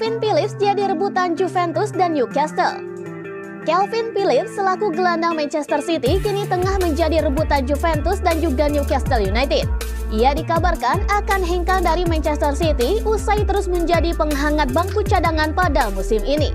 Calvin Phillips jadi rebutan Juventus dan Newcastle. Calvin Phillips selaku gelandang Manchester City kini tengah menjadi rebutan Juventus dan juga Newcastle United. Ia dikabarkan akan hengkang dari Manchester City usai terus menjadi penghangat bangku cadangan pada musim ini.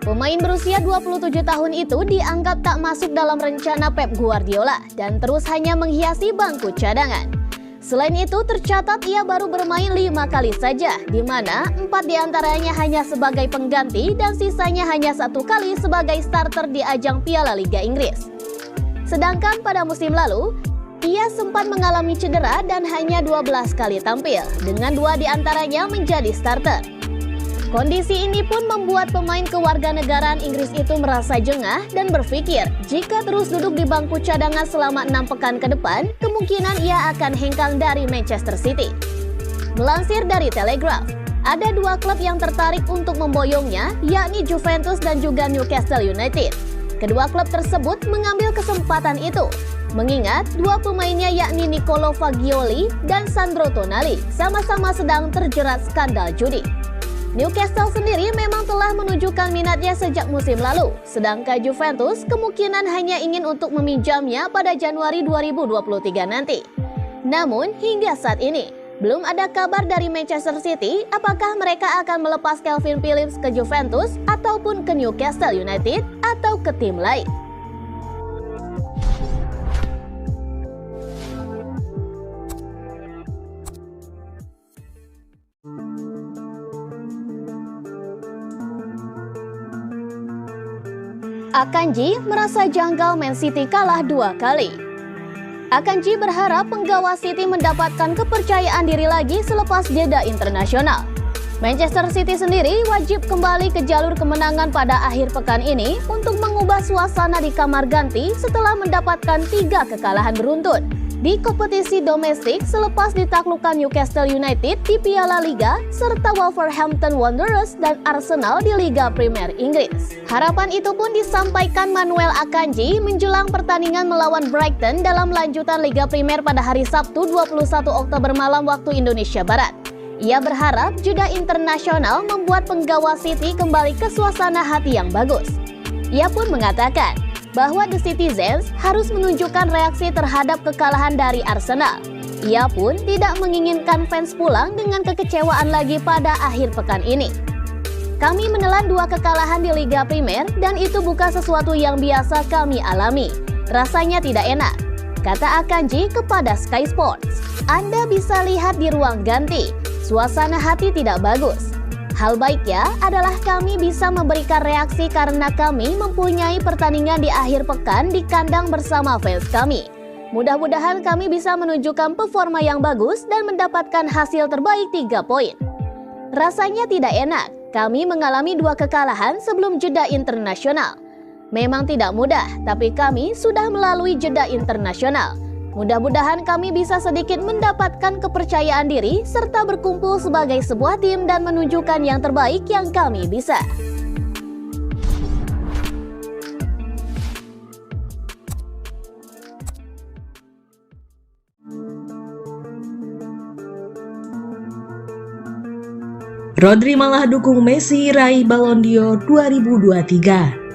Pemain berusia 27 tahun itu dianggap tak masuk dalam rencana Pep Guardiola dan terus hanya menghiasi bangku cadangan. Selain itu tercatat ia baru bermain 5 kali saja, di mana 4 diantaranya hanya sebagai pengganti dan sisanya hanya 1 kali sebagai starter di ajang Piala Liga Inggris. Sedangkan pada musim lalu, ia sempat mengalami cedera dan hanya 12 kali tampil, dengan 2 diantaranya menjadi starter. Kondisi ini pun membuat pemain kewarganegaraan Inggris itu merasa jengah dan berpikir jika terus duduk di bangku cadangan selama 6 pekan ke depan, kemungkinan ia akan hengkang dari Manchester City. Melansir dari Telegraph, ada 2 klub yang tertarik untuk memboyongnya, yakni Juventus dan juga Newcastle United. Kedua klub tersebut mengambil kesempatan itu, mengingat 2 pemainnya yakni Nicolo Fagioli dan Sandro Tonali sama-sama sedang terjerat skandal judi. Newcastle sendiri memang telah menunjukkan minatnya sejak musim lalu, sedangkan Juventus kemungkinan hanya ingin untuk meminjamnya pada Januari 2023 nanti. Namun hingga saat ini, belum ada kabar dari Manchester City apakah mereka akan melepas Calvin Phillips ke Juventus ataupun ke Newcastle United atau ke tim lain. Akanji merasa janggal Man City kalah 2 kali. Akanji berharap penggawa City mendapatkan kepercayaan diri lagi selepas jeda internasional. Manchester City sendiri wajib kembali ke jalur kemenangan pada akhir pekan ini untuk mengubah suasana di kamar ganti setelah mendapatkan 3 kekalahan beruntun di kompetisi domestik selepas ditaklukkan Newcastle United di Piala Liga serta Wolverhampton Wanderers dan Arsenal di Liga Premier Inggris. Harapan itu pun disampaikan Manuel Akanji menjelang pertandingan melawan Brighton dalam lanjutan Liga Premier pada hari Sabtu 21 Oktober malam waktu Indonesia Barat. Ia berharap jeda internasional membuat penggawa City kembali ke suasana hati yang bagus. Ia pun mengatakan bahwa The Citizens harus menunjukkan reaksi terhadap kekalahan dari Arsenal. Ia pun tidak menginginkan fans pulang dengan kekecewaan lagi pada akhir pekan ini. Kami menelan 2 kekalahan di Liga Primer dan itu bukan sesuatu yang biasa kami alami. Rasanya tidak enak, kata Akanji kepada Sky Sports. Anda bisa lihat di ruang ganti, suasana hati tidak bagus. Hal baiknya adalah kami bisa memberikan reaksi karena kami mempunyai pertandingan di akhir pekan di kandang bersama fans kami. Mudah-mudahan kami bisa menunjukkan performa yang bagus dan mendapatkan hasil terbaik 3 poin. Rasanya tidak enak, kami mengalami 2 kekalahan sebelum jeda internasional. Memang tidak mudah, tapi kami sudah melalui jeda internasional. Mudah-mudahan kami bisa sedikit mendapatkan kepercayaan diri serta berkumpul sebagai sebuah tim dan menunjukkan yang terbaik yang kami bisa. Rodri malah dukung Messi raih Ballon d'Or 2023.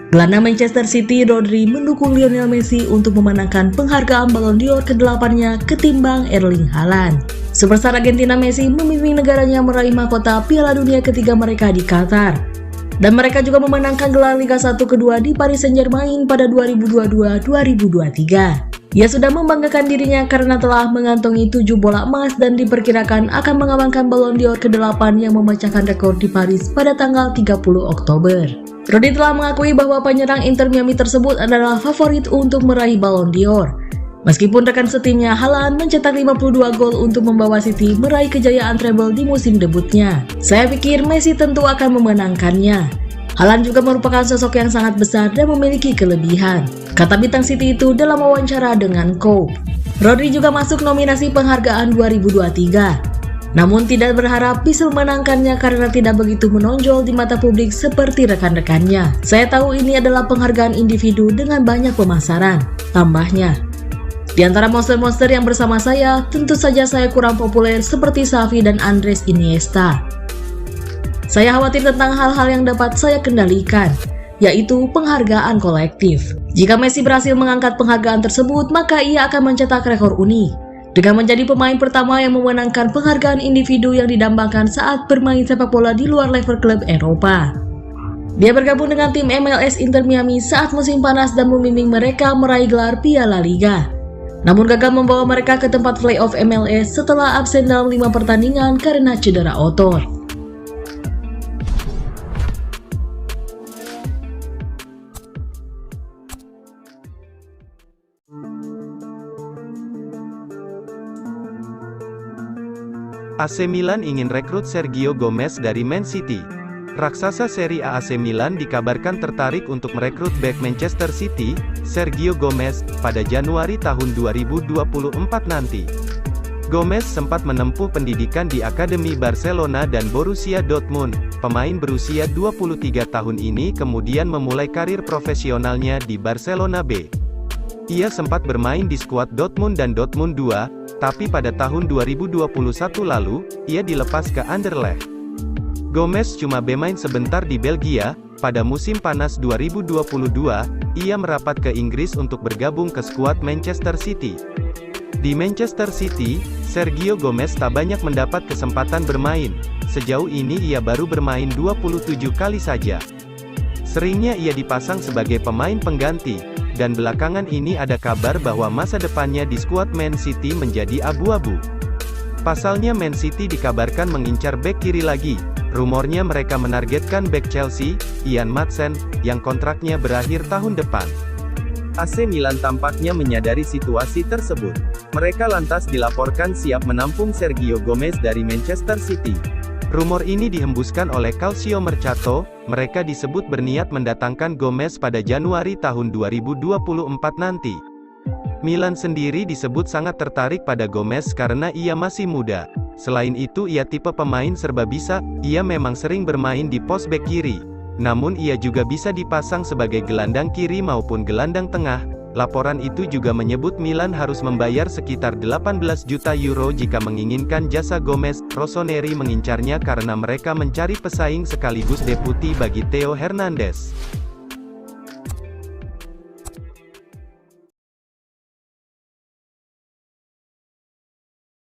Gelandang Manchester City Rodri mendukung Lionel Messi untuk memenangkan penghargaan Ballon d'Or ke-8-nya ketimbang Erling Haaland. Superstar Argentina Messi memimpin negaranya meraih mahkota Piala Dunia ketiga mereka di Qatar. Dan mereka juga memenangkan gelar Liga 1 kedua di Paris Saint-Germain pada 2022-2023. Ia sudah membanggakan dirinya karena telah mengantongi 7 bola emas dan diperkirakan akan mengamankan Ballon d'Or ke-8 yang memecahkan rekor di Paris pada tanggal 30 Oktober. Rodri telah mengakui bahwa penyerang Inter Miami tersebut adalah favorit untuk meraih Ballon d'Or. Meskipun rekan setimnya Haaland mencetak 52 gol untuk membawa City meraih kejayaan treble di musim debutnya. Saya pikir Messi tentu akan memenangkannya. Haaland juga merupakan sosok yang sangat besar dan memiliki kelebihan, kata bintang City itu dalam wawancara dengan Cope. Rodri juga masuk nominasi penghargaan 2023. Namun tidak berharap bisa memenangkannya karena tidak begitu menonjol di mata publik seperti rekan-rekannya. Saya tahu ini adalah penghargaan individu dengan banyak pemasaran, tambahnya. Di antara monster-monster yang bersama saya, tentu saja saya kurang populer seperti Xavi dan Andres Iniesta. Saya khawatir tentang hal-hal yang dapat saya kendalikan, yaitu penghargaan kolektif. Jika Messi berhasil mengangkat penghargaan tersebut, maka ia akan mencetak rekor unik dengan menjadi pemain pertama yang memenangkan penghargaan individu yang didambakan saat bermain sepak bola di luar level klub Eropa. Dia bergabung dengan tim MLS Inter Miami saat musim panas dan membimbing mereka meraih gelar Piala Liga. Namun gagal membawa mereka ke tempat playoff MLS setelah absen dalam 5 pertandingan karena cedera otot. AC Milan ingin rekrut Sergio Gomez dari Man City. Raksasa Serie A AC Milan dikabarkan tertarik untuk merekrut bek Manchester City, Sergio Gomez, pada Januari tahun 2024 nanti. Gomez sempat menempuh pendidikan di Akademi Barcelona dan Borussia Dortmund. Pemain berusia 23 tahun ini kemudian memulai karir profesionalnya di Barcelona B. Ia sempat bermain di skuad Dortmund dan Dortmund 2, tapi pada tahun 2021 lalu, ia dilepas ke Anderlecht. Gomez cuma bermain sebentar di Belgia. Pada musim panas 2022, ia merapat ke Inggris untuk bergabung ke skuad Manchester City. Di Manchester City, Sergio Gomez tak banyak mendapat kesempatan bermain. Sejauh ini ia baru bermain 27 kali saja. Seringnya ia dipasang sebagai pemain pengganti, dan belakangan ini ada kabar bahwa masa depannya di skuad Man City menjadi abu-abu. Pasalnya Man City dikabarkan mengincar bek kiri lagi. Rumornya mereka menargetkan bek Chelsea, Ian Maatsen, yang kontraknya berakhir tahun depan. AC Milan tampaknya menyadari situasi tersebut. Mereka lantas dilaporkan siap menampung Sergio Gomez dari Manchester City. Rumor ini dihembuskan oleh Calcio Mercato. Mereka disebut berniat mendatangkan Gomez pada Januari tahun 2024 nanti. Milan sendiri disebut sangat tertarik pada Gomez karena ia masih muda. Selain itu ia tipe pemain serba bisa. Ia memang sering bermain di pos bek kiri. Namun ia juga bisa dipasang sebagai gelandang kiri maupun gelandang tengah. Laporan itu juga menyebut Milan harus membayar sekitar 18 juta euro jika menginginkan jasa Gomez. Rossoneri mengincarnya karena mereka mencari pesaing sekaligus deputi bagi Theo Hernandez.